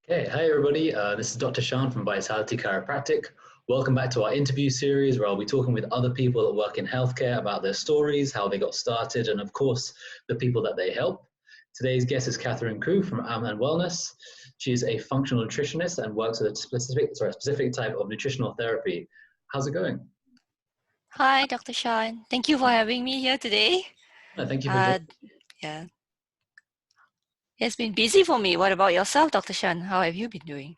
Okay, hi everybody. This is Dr. Shaan from Vitality Chiropractic. Welcome back to our interview series where I'll be talking with other people that work in healthcare about their stories, how they got started, and of course, the people that they help. Today's guest is Katherine Khoo from Aman Wellness. She is a functional nutritionist and works with a specific type of nutritional therapy. How's it going? Hi, Dr. Shaan. Thank you for having me here today. Thank you for Uh, joining. yeah, it's been busy for me. What about yourself, Dr. Shaan? How have you been doing?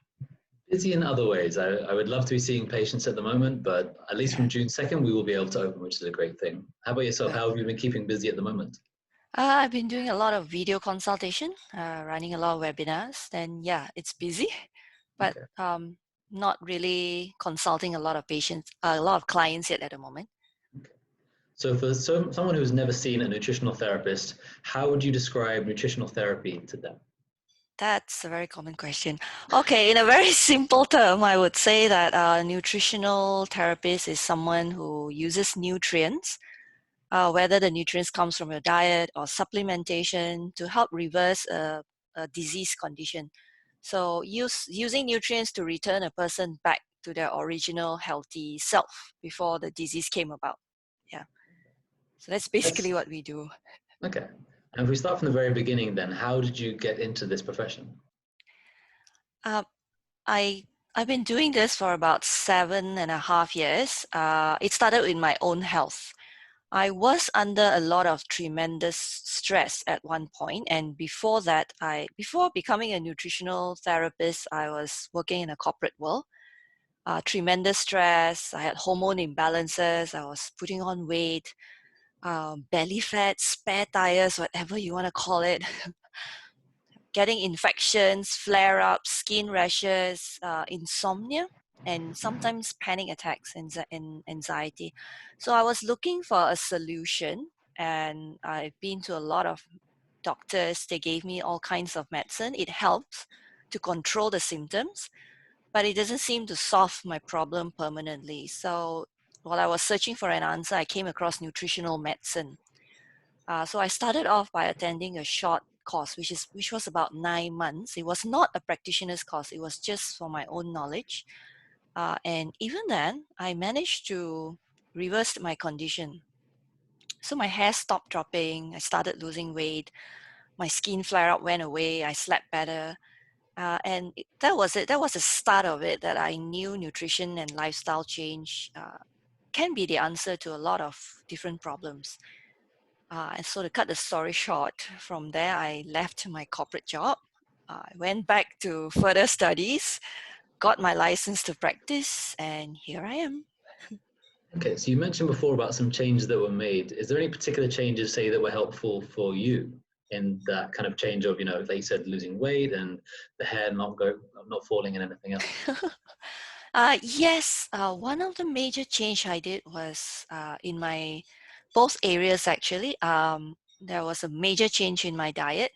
Busy in other ways. I would love to be seeing patients at the moment, but at least from June 2nd, we will be able to open, which is a great thing. How about yourself? Uh, How have you been keeping busy at the moment? I've been doing a lot of video consultation, running a lot of webinars. And yeah, it's busy, but Okay. not really consulting a lot of patients, a lot of clients yet at the moment. So for someone who's never seen a nutritional therapist, how would you describe nutritional therapy to them? That's a very common question. Okay, in a very simple term, I would say that a nutritional therapist is someone who uses nutrients, whether the nutrients comes from your diet or supplementation to help reverse a disease condition. So using nutrients to return a person back to their original healthy self before the disease came about. Yeah. So that's That's basically what we do. okay. And if we start from the very beginning, then how did you get into this profession? Uh, I I've been doing this for about 7.5 years. It started with my own health. I was under a lot of tremendous stress at one point, and before that, before becoming a nutritional therapist, I was working in a corporate world. Tremendous stress. I had hormone imbalances. I was putting on weight, belly fat, spare tires, whatever you want to call it. Getting infections, flare-ups, skin rashes, insomnia, and sometimes panic attacks and anxiety. So I was looking for a solution, and I've been to a lot of doctors. They gave me all kinds of medicine. It helps to control the symptoms, but it doesn't seem to solve my problem permanently. So while I was searching for an answer, I came across nutritional medicine. So I started off by attending a short course, which was about 9 months. It was not a practitioner's course. It was just for my own knowledge. And even then, I managed to reverse my condition. So my hair stopped dropping. I started losing weight. My skin flare up went away. I slept better. That was it. That was the start of it, that I knew nutrition and lifestyle change can be the answer to a lot of different problems. And so to cut the story short, from there I left my corporate job. I went back to further studies, got my license to practice, and here I am. Okay, so you mentioned before about some changes that were made. Is there any particular changes, say, that were helpful for you in that kind of change of, like you said, losing weight and the hair not falling and anything else? Yes, one of the major change I did was in my both areas actually. There was a major change in my diet.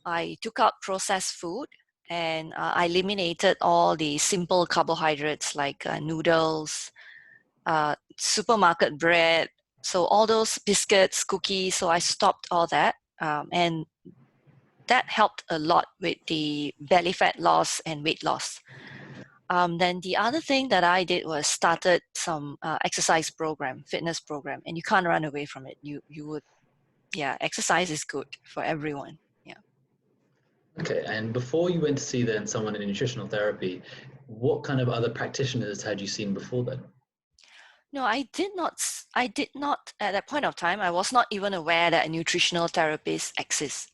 I took out processed food, and I eliminated all the simple carbohydrates like noodles, supermarket bread, so all those biscuits, cookies. So I stopped all that, and that helped a lot with the belly fat loss and weight loss. Then the other thing that I did was started some exercise program, fitness program, and you can't run away from it. You would, yeah, exercise is good for everyone. Yeah. Okay, and before you went to see then someone in nutritional therapy, what kind of other practitioners had you seen before then? No, I did not. I did not at that point of time. I was not even aware that nutritional therapists exist.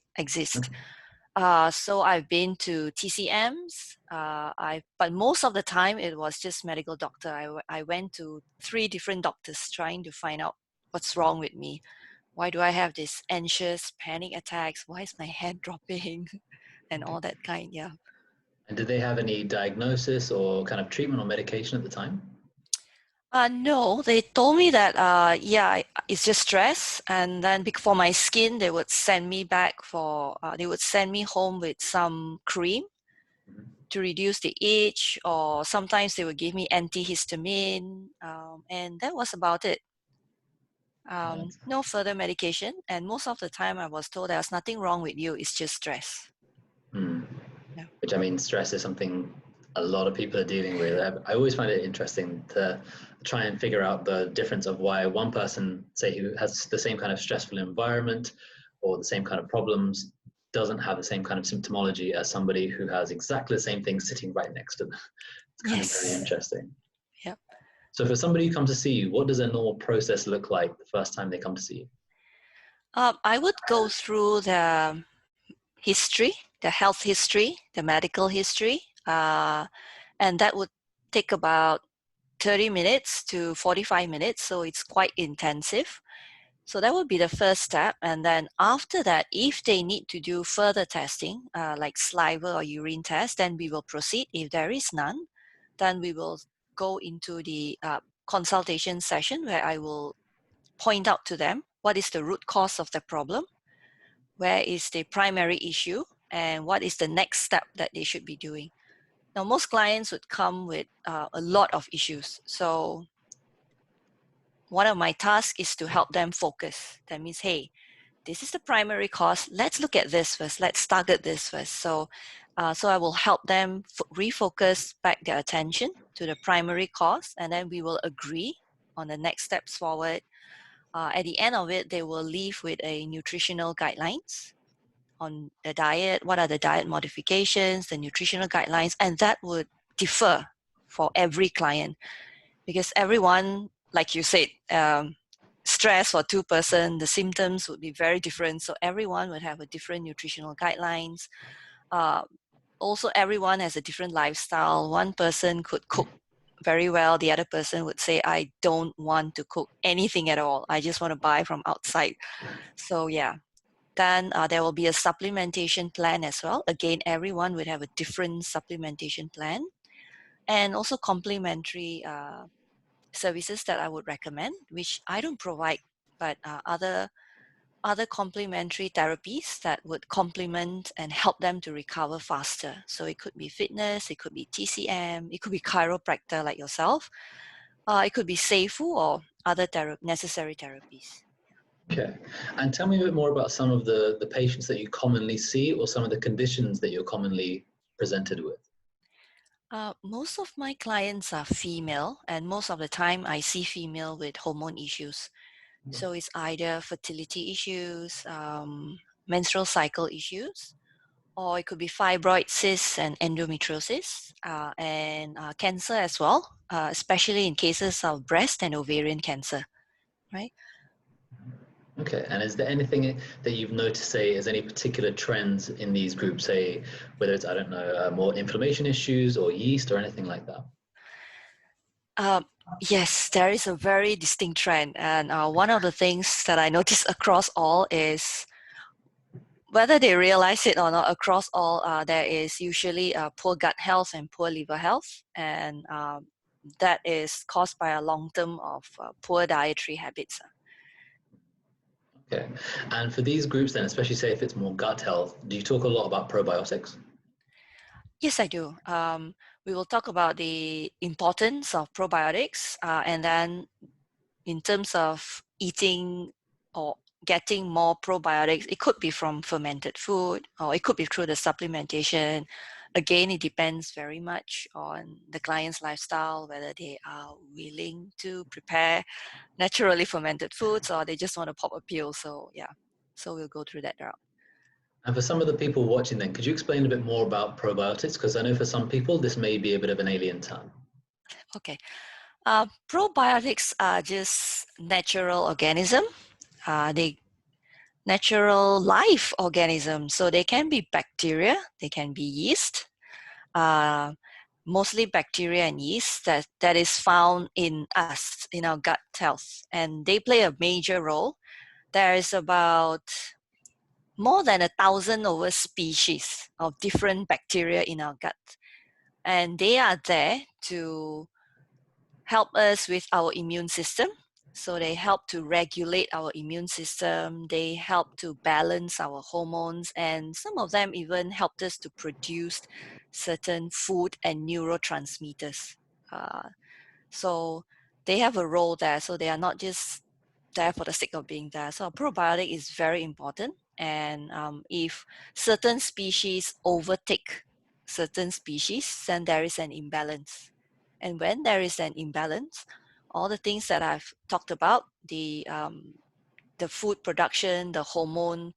Okay. So I've been to TCMs. But most of the time it was just medical doctor. I went to 3 different doctors trying to find out what's wrong with me. Why do I have this anxious panic attacks? Why is my head dropping, and Okay. all that kind? Yeah. And did they have any diagnosis or kind of treatment or medication at the time? No, they told me that, yeah, it's just stress. And then for my skin, they would send me back they would send me home with some cream Mhm. to reduce the itch, or sometimes they would give me antihistamine. And that was about it. Right. No further medication. And most of the time I was told there's nothing wrong with you, it's just stress. Hmm. Yeah. which I mean, stress is something a lot of people are dealing with. I always find it interesting to try and figure out the difference of why one person, say, who has the same kind of stressful environment or the same kind of problems, doesn't have the same kind of symptomology as somebody who has exactly the same thing sitting right next to them. It's kind of very Yes. interesting. Yep. So for somebody who comes to see you, what does a normal process look like the first time they come to see you? I would go through the history, the health history, the medical history, and that would take about 30 minutes to 45 minutes. So it's quite intensive. So that would be the first step. And then after that, if they need to do further testing, like saliva or urine test, then we will proceed. If there is none, then we will go into the consultation session where I will point out to them what is the root cause of the problem, where is the primary issue, and what is the next step that they should be doing. Now, most clients would come with a lot of issues. So one of my tasks is to help them focus. That means, hey, this is the primary cause. Let's look at this first. Let's target this first. So I will help them refocus back their attention to the primary cause, and then we will agree on the next steps forward. At the end of it, they will leave with a nutritional guidelines on the diet, what are the diet modifications, the nutritional guidelines, and that would differ for every client because everyone, like you said, stress for two-person, the symptoms would be very different. So everyone would have a different nutritional guidelines. Uh, Also, everyone has a different lifestyle. One person could cook very well. The other person would say, I don't want to cook anything at all. I just want to buy from outside. So yeah, then there will be a supplementation plan as well. Again, everyone would have a different supplementation plan, and also complementary services that I would recommend, which I don't provide, but other complementary therapies that would complement and help them to recover faster. So it could be fitness, it could be TCM, it could be chiropractor like yourself, it could be Seifu or other necessary therapies. Okay. And tell me a bit more about some of the patients that you commonly see or some of the conditions that you're commonly presented with. Most of my clients are female, and most of the time I see female with hormone issues. So it's either fertility issues, menstrual cycle issues, or it could be fibroid cysts and endometriosis, and cancer as well, especially in cases of breast and ovarian cancer, right? Okay, and is there anything that you've noticed, say, is any particular trends in these groups, say, whether it's, I don't know, more inflammation issues or yeast or anything like that? Yes, there is a very distinct trend. And one of the things that I notice across all is whether they realize it or not, across all, there is usually poor gut health and poor liver health. And that is caused by a long term of poor dietary habits. Okay, and for these groups then, especially say if it's more gut health, do you talk a lot about probiotics? Yes, I do. We will talk about the importance of probiotics, and then in terms of eating or getting more probiotics, it could be from fermented food or it could be through the supplementation. Again, it depends very much on the client's lifestyle, whether they are willing to prepare naturally fermented foods or they just want to pop a pill. So yeah, so we'll go through that route. And for some of the people watching then, could you explain a bit more about probiotics? Because I know for some people, this may be a bit of an alien term. Okay. Probiotics are just natural organism. They natural life organisms. So they can be bacteria, they can be yeast, uh, mostly bacteria and yeast that is found in us, in our gut health. And they play a major role. There is about more than 1,000 over species of different bacteria in our gut. And they are there to help us with our immune system. So they help to regulate our immune system. They help to balance our hormones. And some of them even helped us to produce certain food and neurotransmitters. So they have a role there. So they are not just there for the sake of being there. So a probiotic is very important. And if certain species overtake certain species, then there is an imbalance. And when there is an imbalance, all the things that I've talked about, the food production, the hormone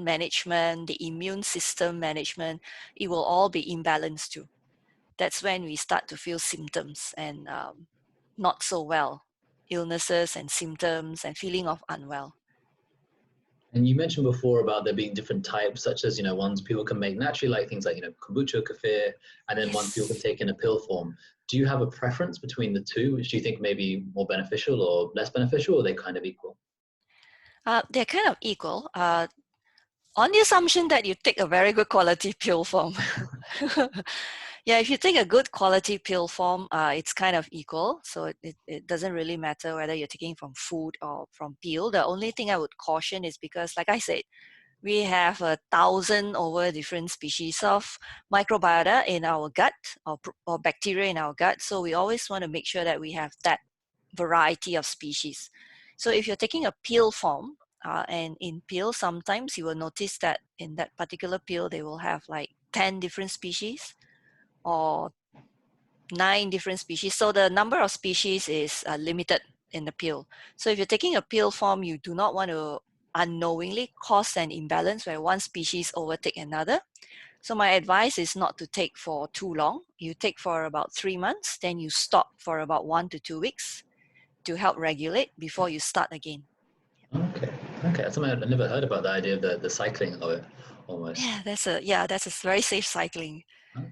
management, the immune system management, it will all be imbalanced too. That's when we start to feel symptoms and not so well, illnesses and symptoms and feeling of unwell. And you mentioned before about there being different types, such as, ones people can make naturally, like things like, kombucha, kefir, and then ones people can Yes. take in a pill form. Do you have a preference between the two? Which do you think may be more beneficial or less beneficial, or are they kind of equal? They're kind of equal, on the assumption that you take a very good quality pill form. Yeah, if you take a good quality pill form, it's kind of equal. So it doesn't really matter whether you're taking from food or from pill. The only thing I would caution is because, like I said, we have 1,000 over different species of microbiota in our gut, or bacteria in our gut. So we always want to make sure that we have that variety of species. So if you're taking a pill form, and in pill, sometimes you will notice that in that particular pill, they will have like 10 different species or 9 different species. So the number of species is limited in the pill. So if you're taking a pill form, you do not want to unknowingly cause an imbalance where one species overtake another. So my advice is not to take for too long. You take for about 3 months, then you stop for about 1 to 2 weeks to help regulate before you start again. Okay. Okay. That's something I've never heard about, the idea of the cycling of it almost. That's a very safe cycling. Okay.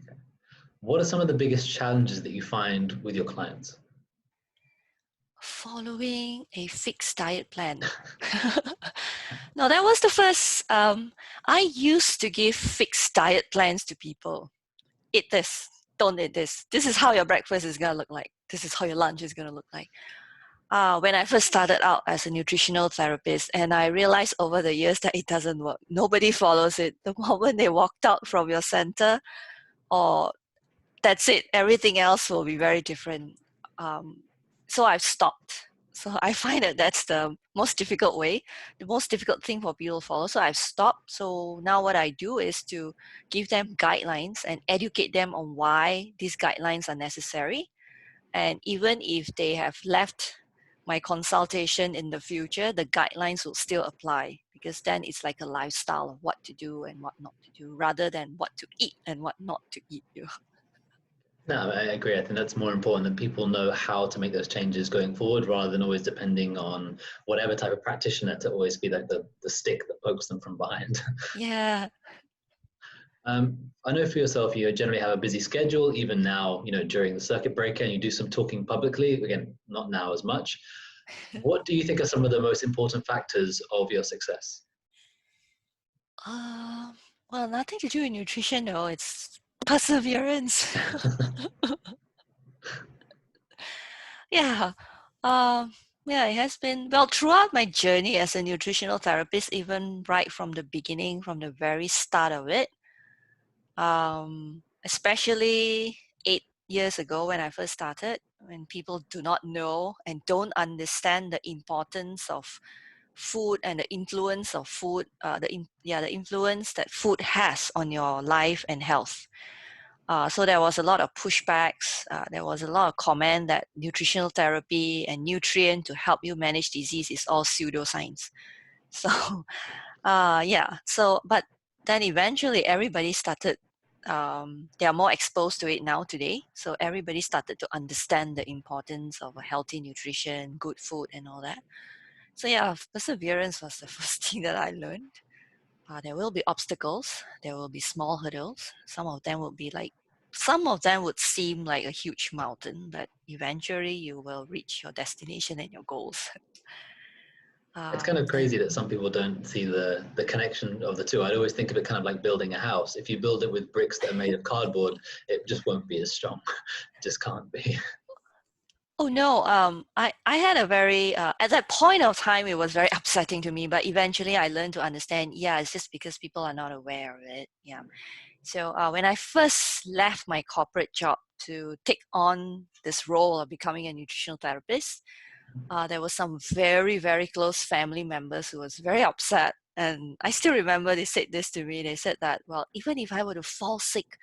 What are some of the biggest challenges that you find with your clients? Following a fixed diet plan. No, that was the first. I used to give fixed diet plans to people. Eat this, don't eat this. This is how your breakfast is gonna look like. This is how your lunch is gonna look like. When I first started out as a nutritional therapist, and I realized over the years that it doesn't work. Nobody follows it. The moment they walked out from your center, or that's it, everything else will be very different. Um, so I've stopped. So I find that that's the most difficult way, the most difficult thing for people to follow. So I've stopped. So now what I do is to give them guidelines and educate them on why these guidelines are necessary. And even if they have left my consultation in the future, the guidelines will still apply, because then it's like a lifestyle of what to do and what not to do, rather than what to eat and what not to eat. No, I agree. I think that's more important that people know how to make those changes going forward rather than always depending on whatever type of practitioner to always be like the stick that pokes them from behind. Yeah. I know for yourself, you generally have a busy schedule, even now, during the circuit breaker, and you do some talking publicly. Again, not now as much. What do you think are some of the most important factors of your success? Uh, well, nothing to do with nutrition, though. It's perseverance. Yeah. Um, yeah, it has been, well, throughout my journey as a nutritional therapist, even right from the beginning, from the very start of it, especially 8 years ago when I first started, when people do not know and don't understand the importance of food and the influence of food, the influence that food has on your life and health. So there was a lot of pushbacks. There was a lot of comment that nutritional therapy and nutrient to help you manage disease is all pseudoscience. So yeah. So but then eventually everybody started. They are more exposed to it now today. So everybody started to understand the importance of a healthy nutrition, good food, and all that. So yeah, perseverance was the first thing that I learned. There will be obstacles. There will be small hurdles. Some of them would seem like a huge mountain, but eventually you will reach your destination and your goals. It's kind of And crazy that some people don't see the connection of the two. I'd always think of it kind of like building a house. If you build it with bricks that are made of cardboard, it just won't be as strong. It just can't be. oh no, I had a very, at that point of time, it was very upsetting to me, but eventually I learned to understand, yeah, it's just because people are not aware of it. Yeah. So when I first left my corporate job to take on this role of becoming a nutritional therapist, there was some very, very close family members who was very upset And I still remember they said this to me. They said that, well, even if I were to fall sick,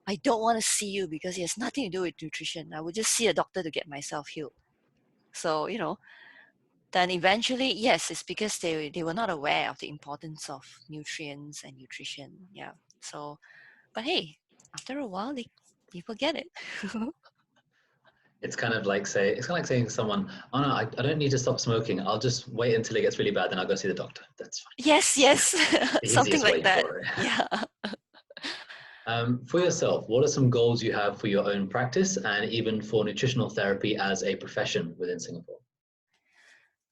I don't want to see you because it has nothing to do with nutrition. I would just see a doctor to get myself healed. So, then eventually, yes, it's because they were not aware of the importance of nutrients and nutrition. Yeah. So, but hey, after a while, people get it. It's kind of like saying to someone, "Oh no, I don't need to stop smoking. I'll just wait until it gets really bad, then I'll go see the doctor. That's fine." Yes, The something easiest like way that. for it. Yeah. For yourself, what are some goals you have for your own practice and even for nutritional therapy as a profession within Singapore?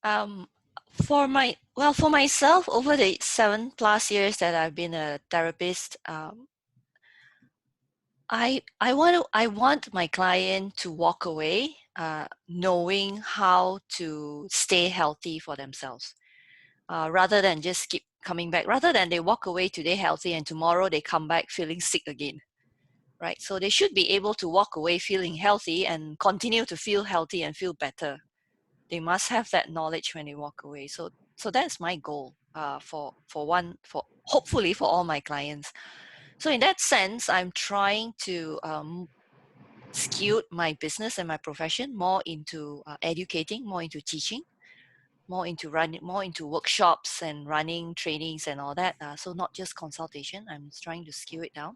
Um, for myself, over the 7+ years that I've been a therapist, I want my client to walk away knowing how to stay healthy for themselves, rather than just keep coming back. Rather than they walk away today healthy and tomorrow they come back feeling sick again, right? So they should be able to walk away feeling healthy and continue to feel healthy and feel better. They must have that knowledge when they walk away. So that's my goal, for hopefully for all my clients. So in that sense, I'm trying to skew my business and my profession more into educating, more into teaching, more into running, more into workshops and running trainings and all that. So not just consultation. I'm trying to skew it down.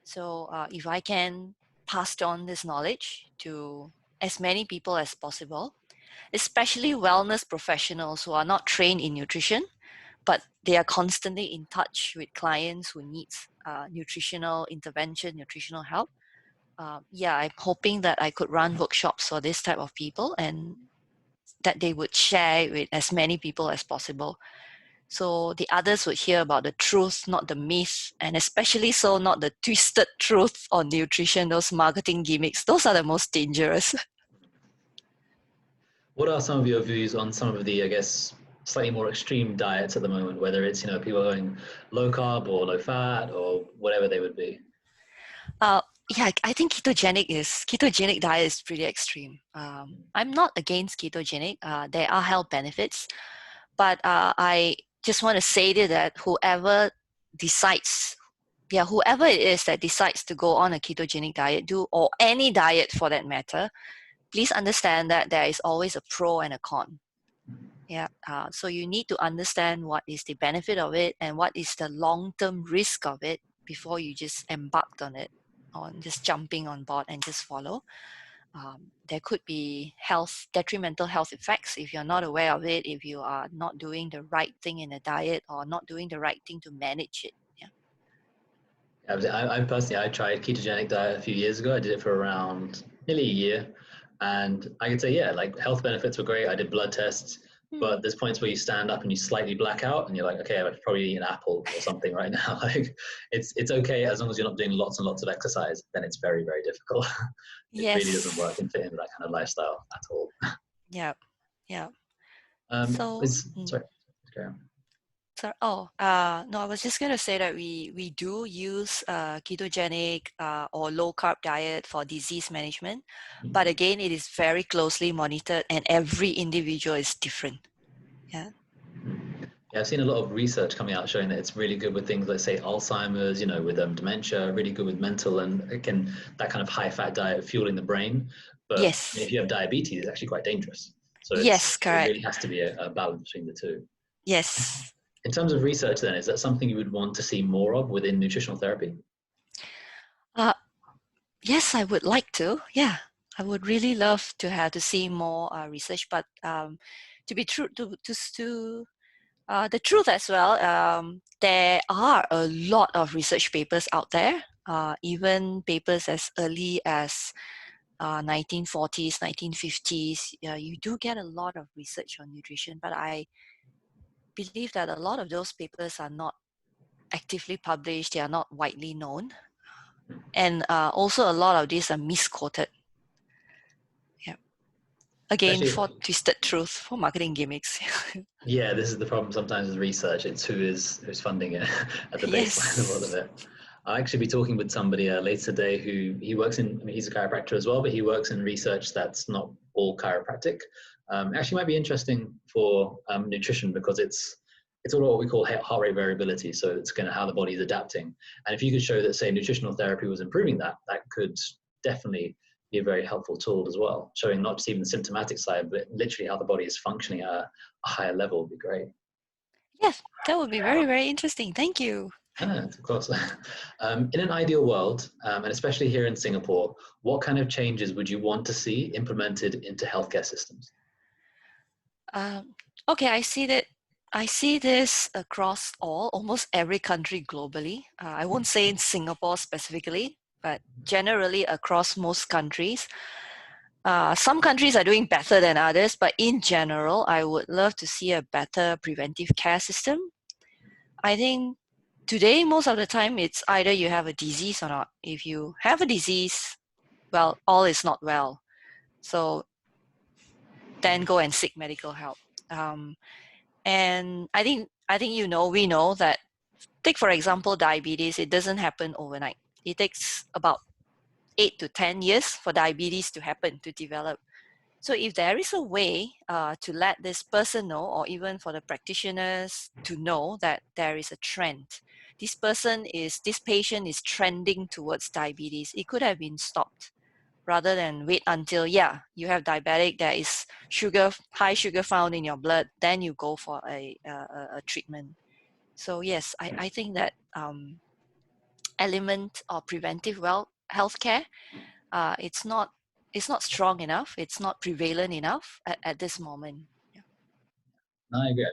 So if I can pass on this knowledge to as many people as possible, especially wellness professionals who are not trained in nutrition, but they are constantly in touch with clients who needs nutritional intervention, nutritional help. I'm hoping that I could run workshops for this type of people and that they would share with as many people as possible. So the others would hear about the truth, not the myth, and especially so not the twisted truth on nutrition, those marketing gimmicks. Those are the most dangerous. What are some of your views on some of the, I guess, slightly more extreme diets at the moment, whether it's, people going low carb or low fat or whatever they would be? I think ketogenic diet is pretty extreme. I'm not against ketogenic. There are health benefits, but I just want to say that whoever decides, whoever it is that decides to go on a ketogenic diet, or any diet for that matter, please understand that there is always a pro and a con. Yeah. So you need to understand what is the benefit of it and what is the long-term risk of it before you just embarked on it, on just jumping on board and just follow. There could be detrimental health effects if you're not aware of it, if you are not doing the right thing in a diet or not doing the right thing to manage it. Yeah. I personally, I tried ketogenic diet a few years ago. I did it for around nearly a year. And I could say, yeah, like health benefits were great. I did blood tests, but there's points where you stand up and you slightly black out and you're like, okay, I should probably eat an apple or something right now. Like it's okay as long as you're not doing lots and lots of exercise, then it's very, very difficult. It really doesn't work Yes. and fit into that kind of lifestyle at all. Yeah. Yeah. Sorry, carry on. No, I was just going to say that we do use ketogenic or low carb diet for disease management, but again, it is very closely monitored and every individual is different. Yeah. Yeah, I've seen a lot of research coming out showing that it's really good with things like, say, Alzheimer's, with dementia, really good with mental, and again, that kind of high-fat diet fueling the brain. But Yes. if you have diabetes, it's actually quite dangerous. So Yes, it correct. really has to be a balance between the two. Yes. In terms of research, then, is that something you would want to see more of within nutritional therapy? Yes, I would like to. Yeah, I would really love to see more research, but to be true to the truth as well, there are a lot of research papers out there, even papers as early as 1940s, 1950s. You do get a lot of research on nutrition, but I believe that a lot of those papers are not actively published, they are not widely known. And also a lot of these are misquoted. Yeah. Again, Especially, for twisted truth, for marketing gimmicks. yeah, this is the problem sometimes with research. It's who's funding it at the baseline of all of Yes. it. I'll actually be talking with somebody later today who he works in, he's a chiropractor as well, but he works in research that's not all chiropractic. Actually might be interesting for nutrition because it's it's all what we call heart rate variability. So it's kind of how the body is adapting. And if you could show that, say, nutritional therapy was improving that, that could definitely be a very helpful tool as well, showing not just even the symptomatic side, but literally how the body is functioning at a higher level would be great. Yes, that would be very, very interesting. Thank you. Of course. In an ideal world, and especially here in Singapore, what kind of changes would you want to see implemented into healthcare systems? Okay, I see that. I see this across almost every country globally. I won't say in Singapore specifically, but generally across most countries. Some countries are doing better than others, but in general, I would love to see a better preventive care system. I think today, most of the time, it's either you have a disease or not. If you have a disease, well, all is not well. So then go and seek medical help. And I think we know that. Take for example diabetes. It doesn't happen overnight. It takes about 8 to 10 years for diabetes to happen, to develop. So if there is a way to let this person know, or even for the practitioners to know that there is a trend, this patient is trending towards diabetes, it could have been stopped rather than wait until, you have diabetic, there is high sugar found in your blood, then you go for a treatment. So yes, I think that element of preventive healthcare, it's not strong enough, it's not prevalent enough at this moment. No, I agree.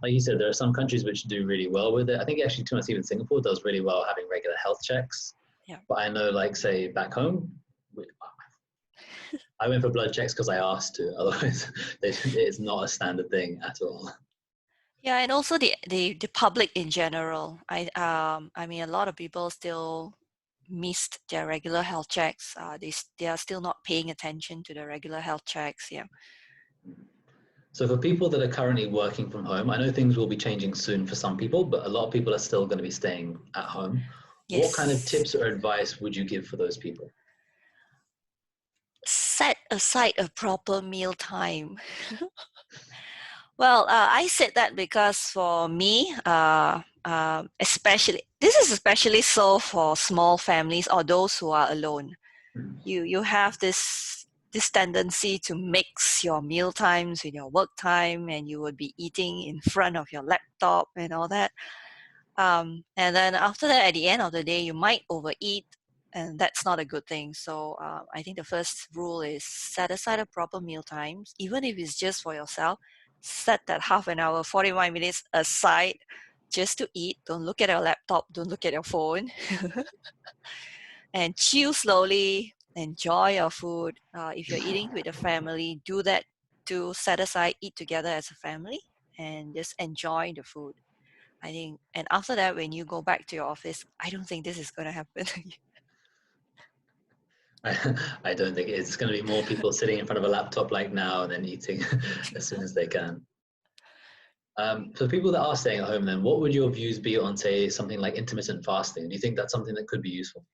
Like you said, there are some countries which do really well with it. I think actually, to us, even Singapore does really well having regular health checks. Yeah. But I know, like, say, back home, I went for blood checks because I asked to. Otherwise, it's not a standard thing at all. Yeah, and also the public in general. I mean, a lot of people still missed their regular health checks. They are still not paying attention to the regular health checks. Yeah. So for people that are currently working from home, I know things will be changing soon for some people, but a lot of people are still going to be staying at home. What kind of Yes. tips or advice would you give for those people? Set aside a proper meal time. Well, I said that because for me, especially so for small families or those who are alone. You have this tendency to mix your meal times with your work time, and you would be eating in front of your laptop and all that. And then after that, at the end of the day, you might overeat, and that's not a good thing. So I think the first rule is set aside a proper meal times, even if it's just for yourself. Set that half an hour, 45 minutes aside just to eat. Don't look at your laptop, don't look at your phone. And chew slowly, enjoy your food. If you're eating with a family, do that to set aside, eat together as a family, and just enjoy the food. I think, and after that, when you go back to your office, I don't think this is going to happen. I don't think it's going to be more people sitting in front of a laptop like now and then eating as soon as they can. For people that are staying at home, then what would your views be on, say, something like intermittent fasting? Do you think that's something that could be useful?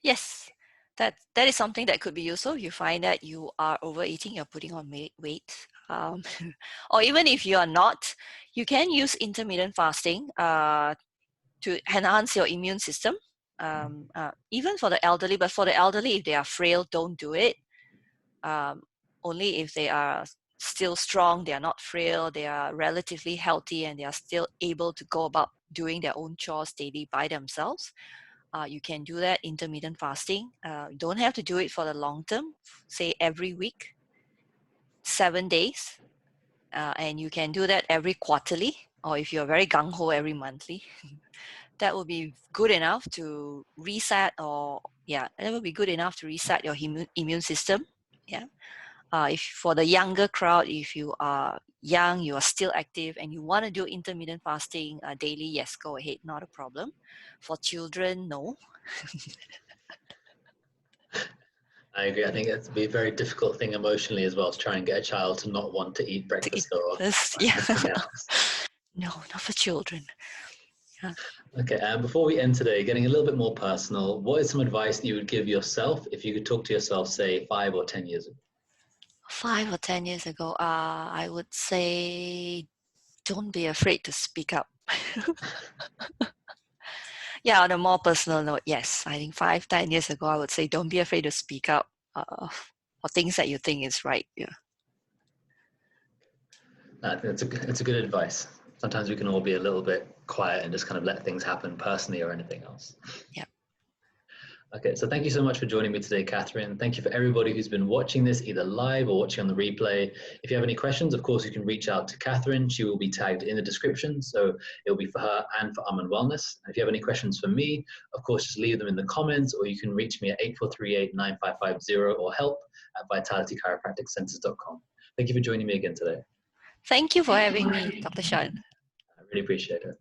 Yes, that is something that could be useful. If you find that you are overeating, you're putting on weight, or even if you are not, you can use intermittent fasting to enhance your immune system. Even for the elderly, but for the elderly, if they are frail, don't do it. Only if they are still strong, they are not frail, they are relatively healthy, and they are still able to go about doing their own chores daily by themselves. You can do that intermittent fasting. You don't have to do it for the long term, say every week, 7 days. And you can do that every quarterly, or if you're very gung-ho, every monthly. That would be good enough to reset, that would be good enough to reset your immune system. Yeah. If for the younger crowd, if you are young, you are still active, and you want to do intermittent fasting daily, yes, go ahead, not a problem. For children, no. I agree. I think it'd be a very difficult thing emotionally as well to try and get a child to not want to eat To eat breakfast or this, yeah. anything else. No, not for children. Yeah. Okay, and before we end today, getting a little bit more personal, what is some advice that you would give yourself if you could talk to yourself, say, 5 or 10 years ago? 5 or 10 years ago, I would say don't be afraid to speak up. Yeah, on a more personal note, yes, I think 5-10 years ago, I would say don't be afraid to speak up for things that you think is right. Yeah. I think it's a good advice. Sometimes we can all be a little bit quiet and just kind of let things happen personally or anything else. Yeah. Okay, so thank you so much for joining me today, Catherine. Thank you for everybody who's been watching this either live or watching on the replay. If you have any questions, of course, you can reach out to Catherine. She will be tagged in the description, so it'll be for her and for Aman Wellness. And if you have any questions for me, of course, just leave them in the comments, or you can reach me at 8438-9550 or help@vitalitychiropracticcentres.com. Thank you for joining me again today. Thank you for having me, Dr. Shaan. I really appreciate it.